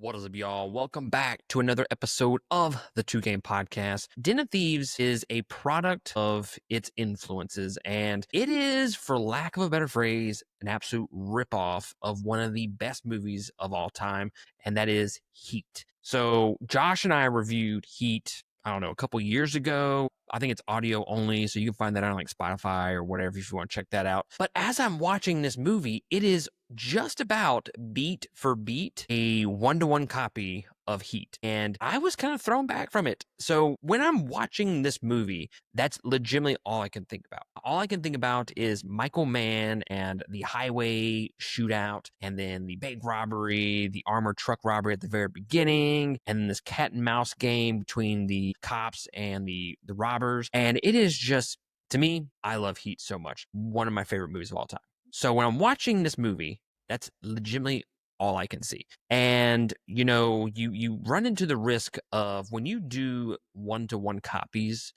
What is up, y'all? Welcome back to another episode of the Two Game Podcast. Den of Thieves is a product of its influences, and it is, for lack of a better phrase, an absolute ripoff of one of the best movies of all time, and that is Heat. So, Josh and I reviewed Heat, I don't know, a couple years ago. I think it's audio only, so you can find that on like Spotify or whatever if you want to check that out. But as I'm watching this movie, it is just about beat for beat a one-to-one copy of Heat. And I was kind of thrown back from it. So when I'm watching this movie, that's legitimately all I can think about. All I can think about is Michael Mann and the highway shootout, and then the bank robbery, the armored truck robbery at the very beginning, and then this cat and mouse game between the cops and the robbers. And it is just, to me, I love Heat so much. One of my favorite movies of all time. So when I'm watching this movie, that's legitimately all I can see. And you run into the risk of, when you do one-to-one copies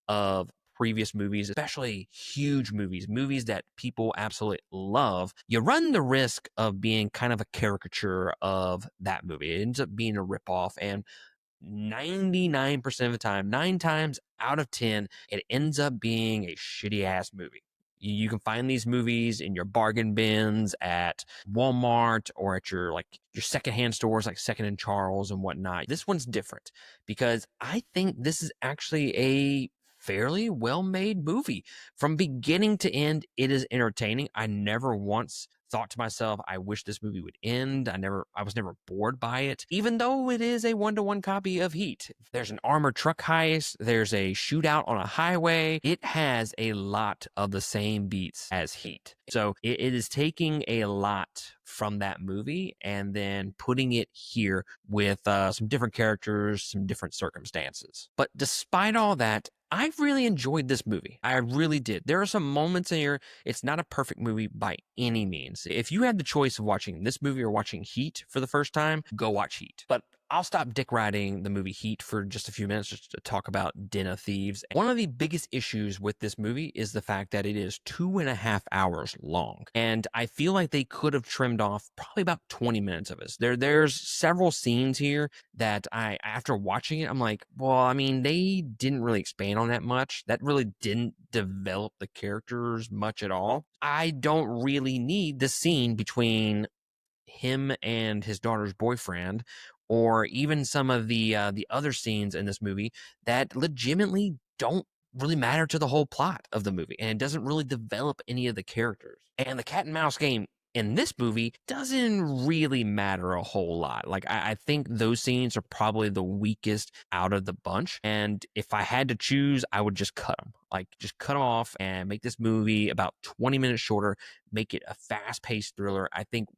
of previous movies, especially huge movies that people absolutely love, you run the risk of being kind of a caricature of that movie. It ends up being a ripoff, and 99% of the time, 9 times out of 10, it ends up being a shitty ass movie. You can find these movies in your bargain bins at Walmart or at your secondhand stores like Second and Charles and whatnot. This one's different because I think this is actually a fairly well-made movie. From beginning to end, it is entertaining. I never once thought to myself, I wish this movie would end. I was never bored by it, even though it is a one-to-one copy of Heat. There's an armored truck heist. There's a shootout on a highway. It has a lot of the same beats as Heat. So it is taking a lot from that movie and then putting it here with some different characters, some different circumstances. But despite all that, I really enjoyed this movie. I really did. There are some moments in here. It's not a perfect movie by any means. If you had the choice of watching this movie or watching Heat for the first time, go watch Heat. But I'll stop dick riding the movie Heat for just a few minutes just to talk about Den of Thieves. One of the biggest issues with this movie is the fact that it is 2.5 hours long. And I feel like they could have trimmed off probably about 20 minutes of it. There's several scenes here that after watching it, I'm like, well, I mean, they didn't really expand on that much. That really didn't develop the characters much at all. I don't really need the scene between him and his daughter's boyfriend, or even some of the other scenes in this movie that legitimately don't really matter to the whole plot of the movie, and it doesn't really develop any of the characters. And the cat and mouse game in this movie doesn't really matter a whole lot. Like, I think those scenes are probably the weakest out of the bunch. And if I had to choose, I would just cut them. Like, just cut them off and make this movie about 20 minutes shorter, make it a fast-paced thriller. I think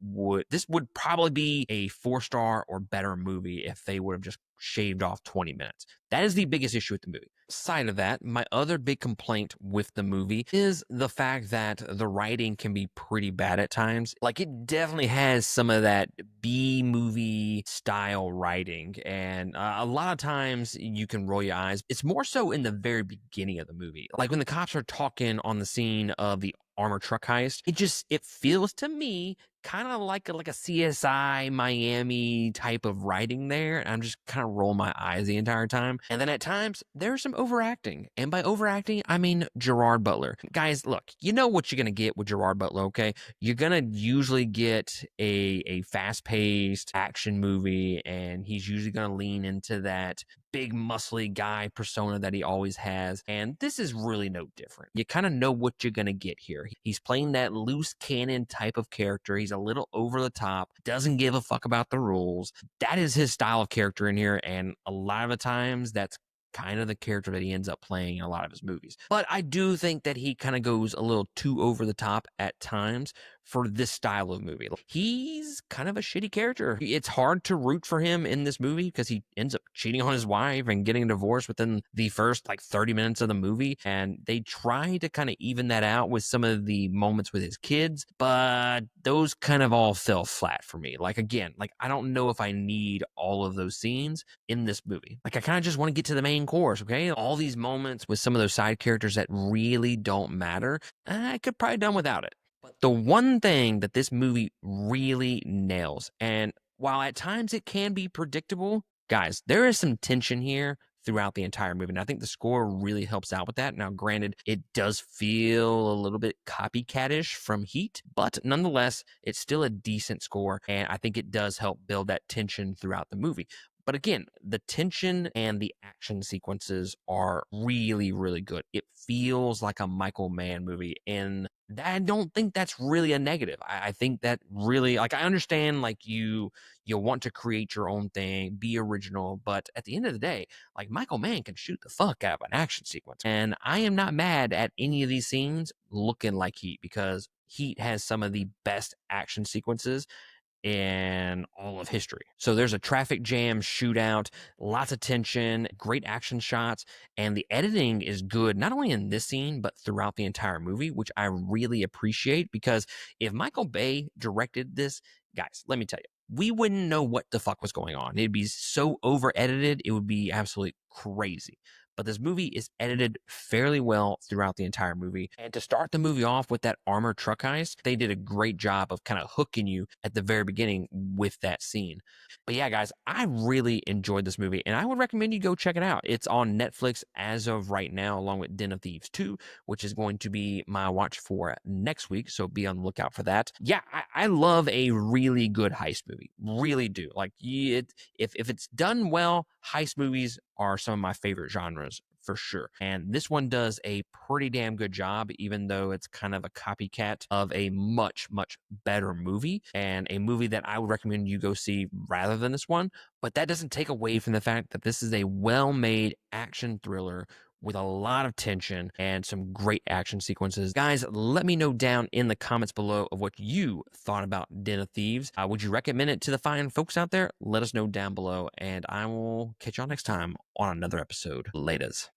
this would probably be a 4-star or better movie if they would have just shaved off 20 minutes. That is the biggest issue with the movie. Aside of that, my other big complaint with the movie is the fact that the writing can be pretty bad at times. Like, it definitely has some of that B-movie style writing, and a lot of times you can roll your eyes. It's more so in the very beginning of the movie. Like when the cops are talking on the scene of the armored truck heist, it feels to me kind of like a CSI Miami type of writing there. And I'm just kind of rolling my eyes the entire time. And then at times there's some overacting. And by overacting, I mean Gerard Butler. Guys, look, you know what you're going to get with Gerard Butler, okay? You're going to usually get a fast-paced action movie, and he's usually going to lean into that big muscly guy persona that he always has. And this is really no different. You kind of know what you're going to get here. He's playing that loose cannon type of character. He's a little over the top, doesn't give a fuck about the rules. That is his style of character in here. And a lot of the times that's kind of the character that he ends up playing in a lot of his movies. But I do think that he kind of goes a little too over the top at times for this style of movie. He's kind of a shitty character. It's hard to root for him in this movie because he ends up cheating on his wife and getting a divorce within the first 30 minutes of the movie. And they try to kind of even that out with some of the moments with his kids, but those kind of all fell flat for me. Again, I don't know if I need all of those scenes in this movie. I kind of just want to get to the main course, okay? All these moments with some of those side characters that really don't matter, I could probably done without it. But the one thing that this movie really nails, and While at times it can be predictable, guys, there is some tension here throughout the entire movie. And I think the score really helps out with that. Now, granted, it does feel a little bit copycatish from Heat, but nonetheless, it's still a decent score. And I think it does help build that tension throughout the movie. But again, the tension and the action sequences are really, really good. It feels like a Michael Mann movie. And I don't think that's really a negative. I think that really, like, I understand, like, you'll want to create your own thing, be original, but at the end of the day, like, Michael Mann can shoot the fuck out of an action sequence. And I am not mad at any of these scenes looking like Heat, because Heat has some of the best action sequences in all of history. So there's a traffic jam shootout, lots of tension, great action shots, and the editing is good, not only in this scene, but throughout the entire movie, which I really appreciate, because if Michael Bay directed this, guys, let me tell you, we wouldn't know what the fuck was going on. It'd be so over edited, it would be absolutely crazy. But this movie is edited fairly well throughout the entire movie. And to start the movie off with that armored truck heist, they did a great job of kind of hooking you at the very beginning with that scene. But yeah, guys, I really enjoyed this movie, and I would recommend you go check it out. It's on Netflix as of right now, along with Den of Thieves 2, which is going to be my watch for next week. So be on the lookout for that. Yeah, I love a really good heist movie. Really do. Like, if it's done well, heist movies are some of my favorite genres for sure. And this one does a pretty damn good job, even though it's kind of a copycat of a much, much better movie, and a movie that I would recommend you go see rather than this one. But that doesn't take away from the fact that this is a well-made action thriller with a lot of tension and some great action sequences. Guys, let me know down in the comments below of what you thought about Den of Thieves. Would you recommend it to the fine folks out there? Let us know down below, and I will catch y'all next time on another episode. Laters.